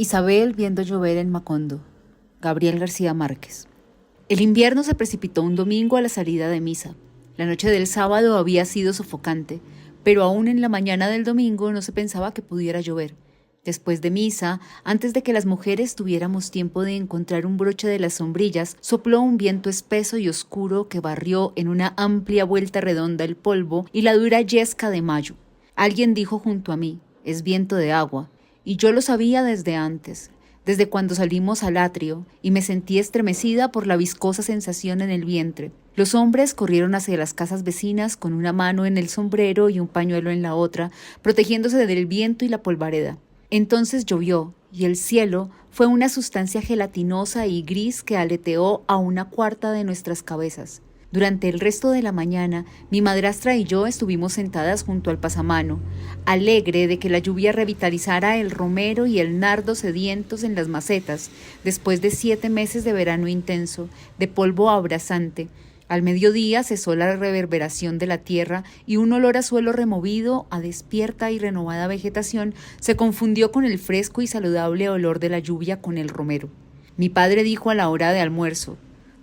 Isabel viendo llover en Macondo. Gabriel García Márquez. El invierno se precipitó un domingo a la salida de misa. La noche del sábado había sido sofocante, pero aún en la mañana del domingo no se pensaba que pudiera llover. Después de misa, antes de que las mujeres tuviéramos tiempo de encontrar un broche de las sombrillas, sopló un viento espeso y oscuro que barrió en una amplia vuelta redonda el polvo y la dura yesca de mayo. Alguien dijo junto a mí: es viento de agua. Y yo lo sabía desde antes, desde cuando salimos al atrio, y me sentí estremecida por la viscosa sensación en el vientre. Los hombres corrieron hacia las casas vecinas con una mano en el sombrero y un pañuelo en la otra, protegiéndose del viento y la polvareda. Entonces llovió, y el cielo fue una sustancia gelatinosa y gris que aleteó a una cuarta de nuestras cabezas. Durante el resto de la mañana, mi madrastra y yo estuvimos sentadas junto al pasamano, alegre de que la lluvia revitalizara el romero y el nardo sedientos en las macetas, después de 7 meses de verano intenso, de polvo abrasante. Al mediodía cesó la reverberación de la tierra y un olor a suelo removido, a despierta y renovada vegetación, se confundió con el fresco y saludable olor de la lluvia con el romero. Mi padre dijo a la hora de almuerzo: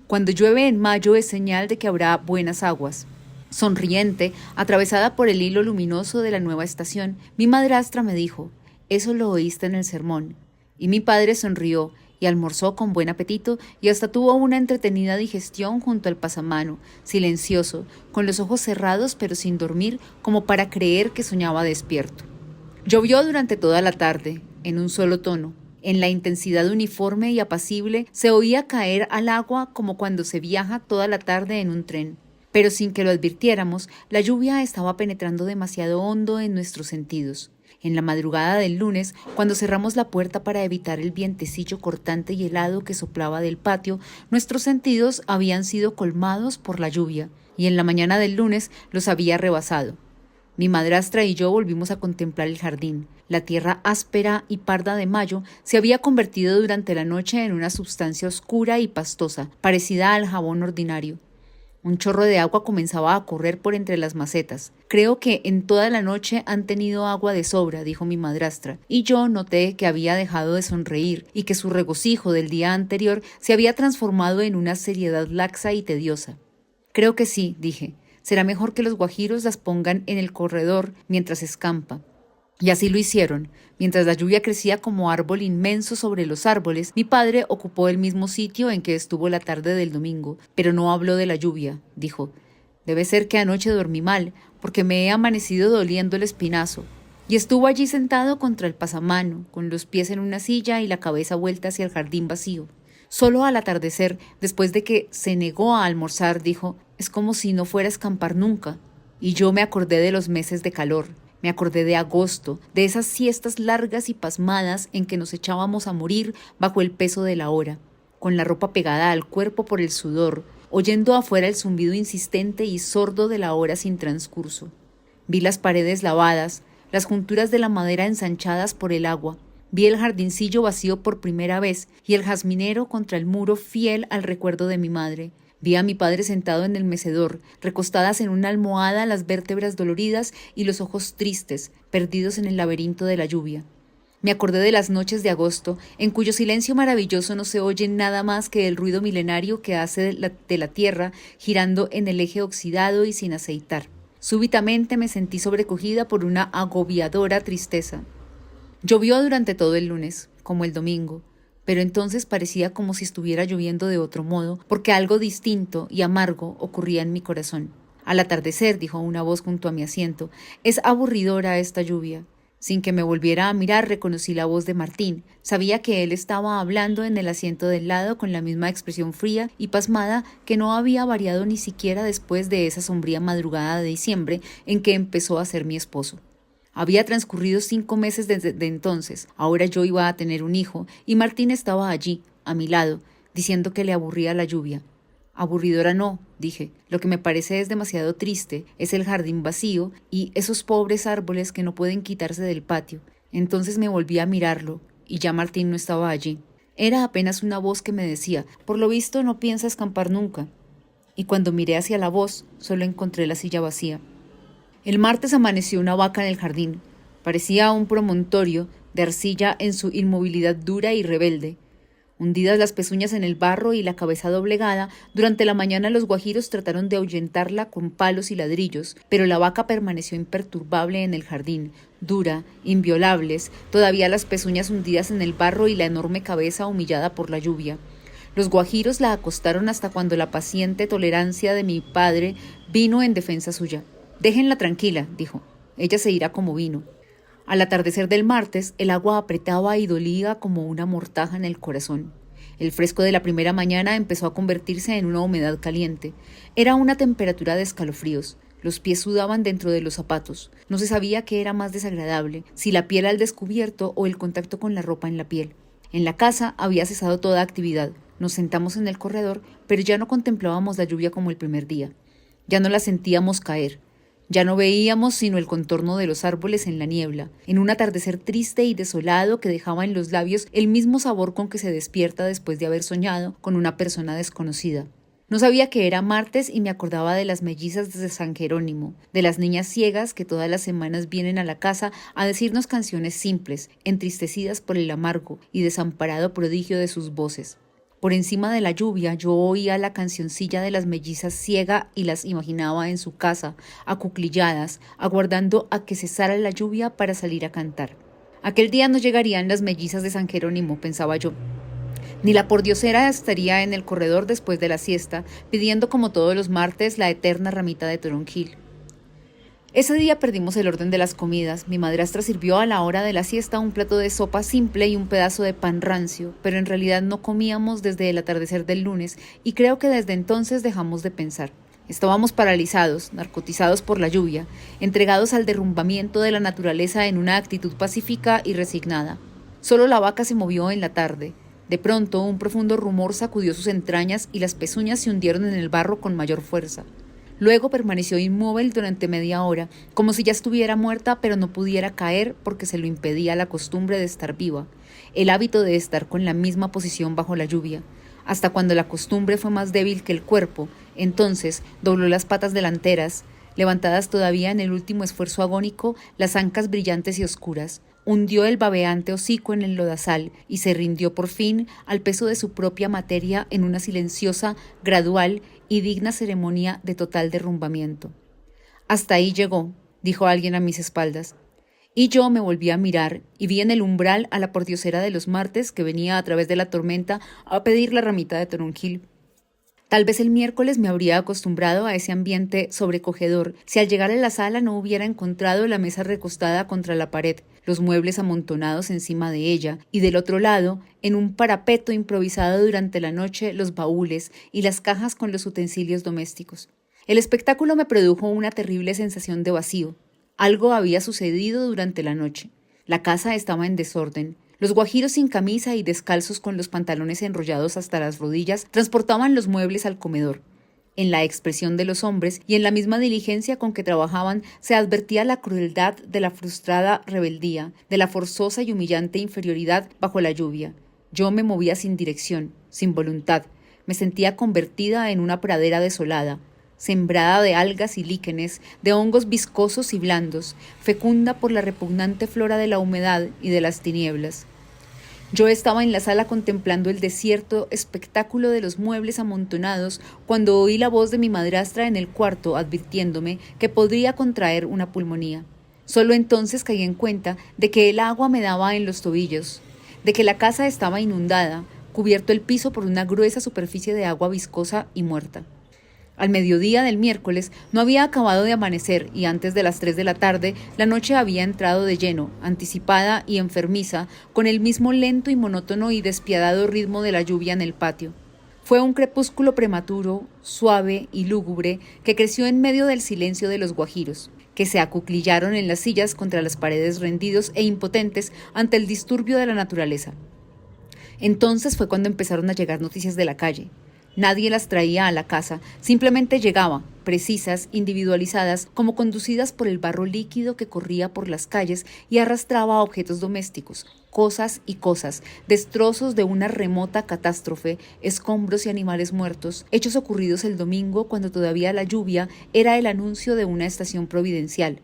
cuando llueve en mayo es señal de que habrá buenas aguas. Sonriente, atravesada por el hilo luminoso de la nueva estación, mi madrastra me dijo: eso lo oíste en el sermón. Y mi padre sonrió y almorzó con buen apetito y hasta tuvo una entretenida digestión junto al pasamano, silencioso, con los ojos cerrados pero sin dormir, como para creer que soñaba despierto. Llovió durante toda la tarde, en un solo tono. En la intensidad uniforme y apacible se oía caer al agua como cuando se viaja toda la tarde en un tren. Pero sin que lo advirtiéramos, la lluvia estaba penetrando demasiado hondo en nuestros sentidos. En la madrugada del lunes, cuando cerramos la puerta para evitar el vientecillo cortante y helado que soplaba del patio, nuestros sentidos habían sido colmados por la lluvia, y en la mañana del lunes los había rebasado. Mi madrastra y yo volvimos a contemplar el jardín. La tierra áspera y parda de mayo se había convertido durante la noche en una sustancia oscura y pastosa, parecida al jabón ordinario. Un chorro de agua comenzaba a correr por entre las macetas. Creo que en toda la noche han tenido agua de sobra, dijo mi madrastra, y yo noté que había dejado de sonreír y que su regocijo del día anterior se había transformado en una seriedad laxa y tediosa. Creo que sí, dije. Será mejor que los guajiros las pongan en el corredor mientras escampa. Y así lo hicieron. Mientras la lluvia crecía como árbol inmenso sobre los árboles, mi padre ocupó el mismo sitio en que estuvo la tarde del domingo, pero no habló de la lluvia. Dijo: debe ser que anoche dormí mal, porque me he amanecido doliendo el espinazo. Y estuvo allí sentado contra el pasamano, con los pies en una silla y la cabeza vuelta hacia el jardín vacío. Solo al atardecer, después de que se negó a almorzar, dijo: es como si no fuera a escampar nunca. Y yo me acordé de los meses de calor. Me acordé de agosto, de esas siestas largas y pasmadas en que nos echábamos a morir bajo el peso de la hora, con la ropa pegada al cuerpo por el sudor, oyendo afuera el zumbido insistente y sordo de la hora sin transcurso. Vi las paredes lavadas, las junturas de la madera ensanchadas por el agua. Vi el jardincillo vacío por primera vez y el jazminero contra el muro fiel al recuerdo de mi madre. Vi a mi padre sentado en el mecedor, recostadas en una almohada las vértebras doloridas y los ojos tristes, perdidos en el laberinto de la lluvia. Me acordé de las noches de agosto, en cuyo silencio maravilloso no se oye nada más que el ruido milenario que hace de la tierra girando en el eje oxidado y sin aceitar. Súbitamente me sentí sobrecogida por una agobiadora tristeza. Llovió durante todo el lunes, como el domingo, pero entonces parecía como si estuviera lloviendo de otro modo, porque algo distinto y amargo ocurría en mi corazón. Al atardecer, dijo una voz junto a mi asiento, es aburridora esta lluvia. Sin que me volviera a mirar, reconocí la voz de Martín. Sabía que él estaba hablando en el asiento del lado con la misma expresión fría y pasmada que no había variado ni siquiera después de esa sombría madrugada de diciembre en que empezó a ser mi esposo. Había transcurrido 5 meses desde entonces. Ahora yo iba a tener un hijo y Martín estaba allí, a mi lado, diciendo que le aburría la lluvia. Aburridora no, dije. Lo que me parece es demasiado triste, es el jardín vacío y esos pobres árboles que no pueden quitarse del patio. Entonces me volví a mirarlo y ya Martín no estaba allí. Era apenas una voz que me decía: por lo visto no piensa escampar nunca. Y cuando miré hacia la voz, solo encontré la silla vacía. El martes amaneció una vaca en el jardín. Parecía un promontorio de arcilla en su inmovilidad dura y rebelde. Hundidas las pezuñas en el barro y la cabeza doblegada, durante la mañana los guajiros trataron de ahuyentarla con palos y ladrillos, pero la vaca permaneció imperturbable en el jardín, dura, inviolables, todavía las pezuñas hundidas en el barro y la enorme cabeza humillada por la lluvia. Los guajiros la acostaron hasta cuando la paciente tolerancia de mi padre vino en defensa suya. «Déjenla tranquila», dijo. «Ella se irá como vino». Al atardecer del martes, el agua apretaba y dolía como una mortaja en el corazón. El fresco de la primera mañana empezó a convertirse en una humedad caliente. Era una temperatura de escalofríos. Los pies sudaban dentro de los zapatos. No se sabía qué era más desagradable, si la piel al descubierto o el contacto con la ropa en la piel. En la casa había cesado toda actividad. Nos sentamos en el corredor, pero ya no contemplábamos la lluvia como el primer día. Ya no la sentíamos caer. Ya no veíamos sino el contorno de los árboles en la niebla, en un atardecer triste y desolado que dejaba en los labios el mismo sabor con que se despierta después de haber soñado con una persona desconocida. No sabía que era martes y me acordaba de las mellizas de San Jerónimo, de las niñas ciegas que todas las semanas vienen a la casa a decirnos canciones simples, entristecidas por el amargo y desamparado prodigio de sus voces. Por encima de la lluvia yo oía la cancioncilla de las mellizas ciega y las imaginaba en su casa, acuclilladas, aguardando a que cesara la lluvia para salir a cantar. Aquel día no llegarían las mellizas de San Jerónimo, pensaba yo. Ni la pordiosera estaría en el corredor después de la siesta, pidiendo como todos los martes la eterna ramita de toronjil. Ese día perdimos el orden de las comidas. Mi madrastra sirvió a la hora de la siesta un plato de sopa simple y un pedazo de pan rancio, pero en realidad no comíamos desde el atardecer del lunes y creo que desde entonces dejamos de pensar. Estábamos paralizados, narcotizados por la lluvia, entregados al derrumbamiento de la naturaleza en una actitud pacífica y resignada. Solo la vaca se movió en la tarde. De pronto, un profundo rumor sacudió sus entrañas y las pezuñas se hundieron en el barro con mayor fuerza. Luego permaneció inmóvil durante media hora, como si ya estuviera muerta, pero no pudiera caer porque se lo impedía la costumbre de estar viva, el hábito de estar con la misma posición bajo la lluvia. Hasta cuando la costumbre fue más débil que el cuerpo, entonces dobló las patas delanteras, levantadas todavía en el último esfuerzo agónico, las ancas brillantes y oscuras, hundió el babeante hocico en el lodazal y se rindió por fin al peso de su propia materia en una silenciosa, gradual y digna ceremonia de total derrumbamiento. «Hasta ahí llegó», dijo alguien a mis espaldas. Y yo me volví a mirar y vi en el umbral a la pordiosera de los martes que venía a través de la tormenta a pedir la ramita de toronjil. Tal vez el miércoles me habría acostumbrado a ese ambiente sobrecogedor si al llegar a la sala no hubiera encontrado la mesa recostada contra la pared, los muebles amontonados encima de ella, y del otro lado, en un parapeto improvisado durante la noche, los baúles y las cajas con los utensilios domésticos. El espectáculo me produjo una terrible sensación de vacío. Algo había sucedido durante la noche. La casa estaba en desorden. Los guajiros sin camisa y descalzos con los pantalones enrollados hasta las rodillas transportaban los muebles al comedor. En la expresión de los hombres y en la misma diligencia con que trabajaban se advertía la crueldad de la frustrada rebeldía, de la forzosa y humillante inferioridad bajo la lluvia. Yo me movía sin dirección, sin voluntad. Me sentía convertida en una pradera desolada, sembrada de algas y líquenes, de hongos viscosos y blandos, fecunda por la repugnante flora de la humedad y de las tinieblas. Yo estaba en la sala contemplando el desierto espectáculo de los muebles amontonados cuando oí la voz de mi madrastra en el cuarto advirtiéndome que podría contraer una pulmonía. Solo entonces caí en cuenta de que el agua me daba en los tobillos, de que la casa estaba inundada, cubierto el piso por una gruesa superficie de agua viscosa y muerta. Al mediodía del miércoles no había acabado de amanecer y antes de las 3 de la tarde la noche había entrado de lleno, anticipada y enfermiza, con el mismo lento y monótono y despiadado ritmo de la lluvia en el patio. Fue un crepúsculo prematuro, suave y lúgubre que creció en medio del silencio de los guajiros, que se acuclillaron en las sillas contra las paredes rendidos e impotentes ante el disturbio de la naturaleza. Entonces fue cuando empezaron a llegar noticias de la calle. Nadie las traía a la casa, simplemente llegaba, precisas, individualizadas, como conducidas por el barro líquido que corría por las calles y arrastraba objetos domésticos, cosas y cosas, destrozos de una remota catástrofe, escombros y animales muertos, hechos ocurridos el domingo cuando todavía la lluvia era el anuncio de una estación providencial.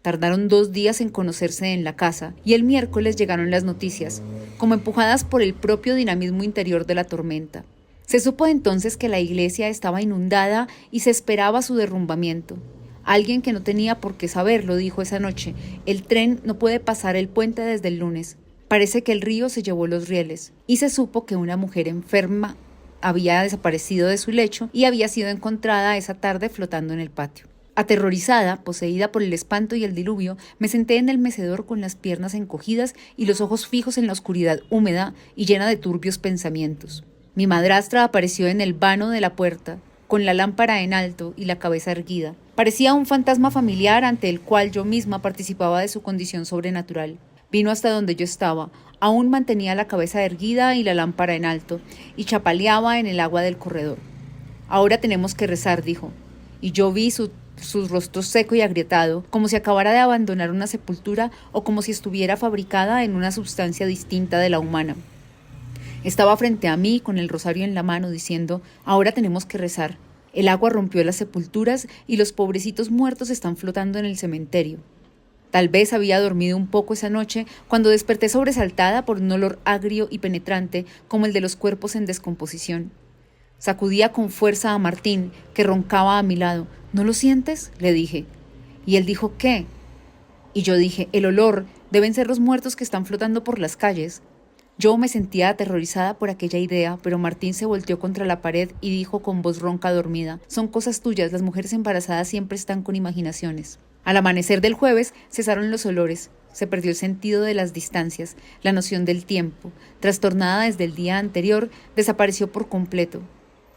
Tardaron 2 días en conocerse en la casa y el miércoles llegaron las noticias, como empujadas por el propio dinamismo interior de la tormenta. Se supo entonces que la iglesia estaba inundada y se esperaba su derrumbamiento. Alguien que no tenía por qué saberlo dijo esa noche: el tren no puede pasar el puente desde el lunes. Parece que el río se llevó los rieles. Y se supo que una mujer enferma había desaparecido de su lecho y había sido encontrada esa tarde flotando en el patio. Aterrorizada, poseída por el espanto y el diluvio, me senté en el mecedor con las piernas encogidas y los ojos fijos en la oscuridad húmeda y llena de turbios pensamientos. Mi madrastra apareció en el vano de la puerta, con la lámpara en alto y la cabeza erguida. Parecía un fantasma familiar ante el cual yo misma participaba de su condición sobrenatural. Vino hasta donde yo estaba, aún mantenía la cabeza erguida y la lámpara en alto, y chapaleaba en el agua del corredor. «Ahora tenemos que rezar», dijo, y yo vi su rostro seco y agrietado, como si acabara de abandonar una sepultura o como si estuviera fabricada en una sustancia distinta de la humana. Estaba frente a mí con el rosario en la mano diciendo: «Ahora tenemos que rezar. El agua rompió las sepulturas y los pobrecitos muertos están flotando en el cementerio». Tal vez había dormido un poco esa noche cuando desperté sobresaltada por un olor agrio y penetrante como el de los cuerpos en descomposición. Sacudía con fuerza a Martín, que roncaba a mi lado. «¿No lo sientes?», le dije. Y él dijo: «¿Qué?». Y yo dije: «El olor. Deben ser los muertos que están flotando por las calles». Yo me sentía aterrorizada por aquella idea, pero Martín se volteó contra la pared y dijo con voz ronca dormida: «Son cosas tuyas, las mujeres embarazadas siempre están con imaginaciones». Al amanecer del jueves cesaron los olores, se perdió el sentido de las distancias, la noción del tiempo, trastornada desde el día anterior, desapareció por completo.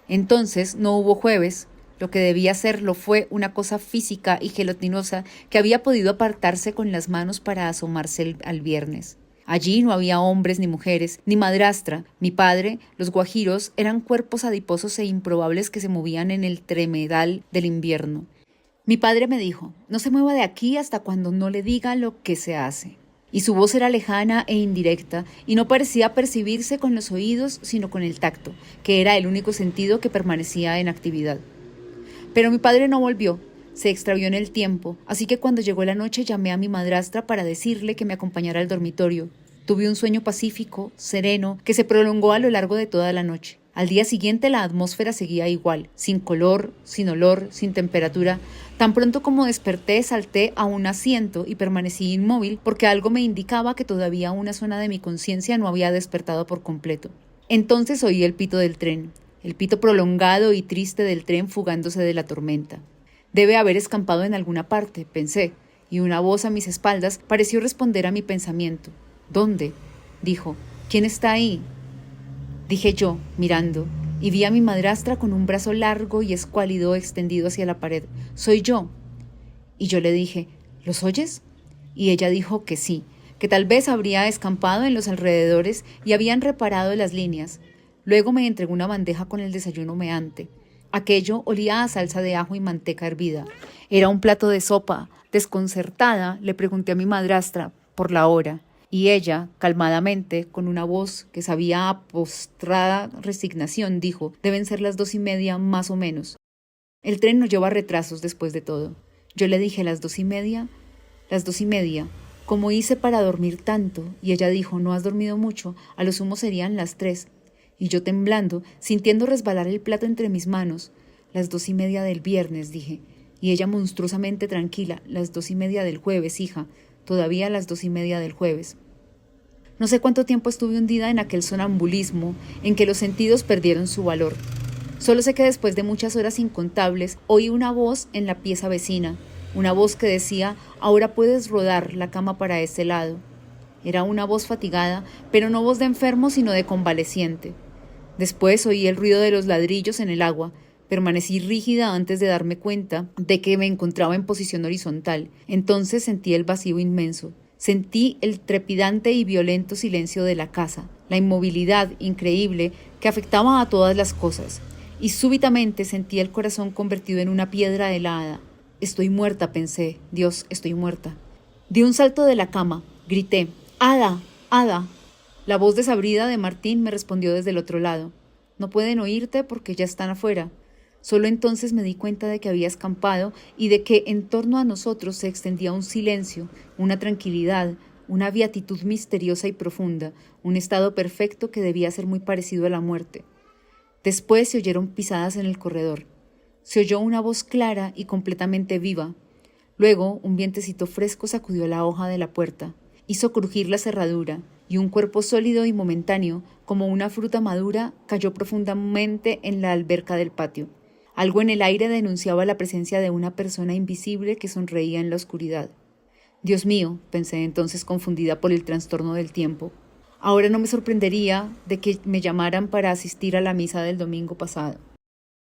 Entonces no hubo jueves. Lo que debía ser lo fue una cosa física y gelatinosa que había podido apartarse con las manos para asomarse al viernes. Allí no había hombres ni mujeres, ni madrastra. Mi padre, los guajiros, eran cuerpos adiposos e improbables que se movían en el tremedal del invierno. Mi padre me dijo: «No se mueva de aquí hasta cuando no le diga lo que se hace». Y su voz era lejana e indirecta, y no parecía percibirse con los oídos, sino con el tacto, que era el único sentido que permanecía en actividad. Pero mi padre no volvió. Se extravió en el tiempo, así que cuando llegó la noche llamé a mi madrastra para decirle que me acompañara al dormitorio. Tuve un sueño pacífico, sereno, que se prolongó a lo largo de toda la noche. Al día siguiente la atmósfera seguía igual, sin color, sin olor, sin temperatura. Tan pronto como desperté, salté a un asiento y permanecí inmóvil porque algo me indicaba que todavía una zona de mi conciencia no había despertado por completo. Entonces oí el pito del tren, el pito prolongado y triste del tren fugándose de la tormenta. Debe haber escampado en alguna parte, pensé, y una voz a mis espaldas pareció responder a mi pensamiento. «¿Dónde?», dijo. «¿Quién está ahí?». Dije yo, mirando, y vi a mi madrastra con un brazo largo y escuálido extendido hacia la pared. «Soy yo». Y yo le dije: «¿Los oyes?». Y ella dijo que sí, que tal vez habría escampado en los alrededores y habían reparado las líneas. Luego me entregó una bandeja con el desayuno humeante. Aquello olía a salsa de ajo y manteca hervida. Era un plato de sopa. Desconcertada, le pregunté a mi madrastra por la hora, y ella, calmadamente, con una voz que sabía a postrada resignación, dijo: «Deben ser las 2:30 más o menos. El tren no lleva retrasos después de todo». Yo le dije: «¿Las 2:30? Las 2:30. ¿Cómo hice para dormir tanto?». Y ella dijo: «No has dormido mucho, a lo sumo serían las 3». Y yo temblando, sintiendo resbalar el plato entre mis manos: «Las 2:30 del viernes», dije. Y ella monstruosamente tranquila: «Las 2:30 del jueves, hija, todavía las 2:30 del jueves». No sé cuánto tiempo estuve hundida en aquel sonambulismo en que los sentidos perdieron su valor. Solo sé que después de muchas horas incontables oí una voz en la pieza vecina, una voz que decía: «Ahora puedes rodar la cama para ese lado». Era una voz fatigada, pero no voz de enfermo, sino de convaleciente. Después oí el ruido de los ladrillos en el agua. Permanecí rígida antes de darme cuenta de que me encontraba en posición horizontal. Entonces sentí el vacío inmenso. Sentí el trepidante y violento silencio de la casa, la inmovilidad increíble que afectaba a todas las cosas. Y súbitamente sentí el corazón convertido en una piedra helada. «Estoy muerta», pensé. «Dios, estoy muerta». Di un salto de la cama. Grité: «¡Ada! ¡Ada!». La voz desabrida de Martín me respondió desde el otro lado: «No pueden oírte porque ya están afuera». Solo entonces me di cuenta de que había escampado y de que en torno a nosotros se extendía un silencio, una tranquilidad, una beatitud misteriosa y profunda, un estado perfecto que debía ser muy parecido a la muerte. Después se oyeron pisadas en el corredor. Se oyó una voz clara y completamente viva. Luego un vientecito fresco sacudió la hoja de la puerta, hizo crujir la cerradura, y un cuerpo sólido y momentáneo, como una fruta madura, cayó profundamente en la alberca del patio. Algo en el aire denunciaba la presencia de una persona invisible que sonreía en la oscuridad. Dios mío, pensé entonces confundida por el trastorno del tiempo. Ahora no me sorprendería de que me llamaran para asistir a la misa del domingo pasado.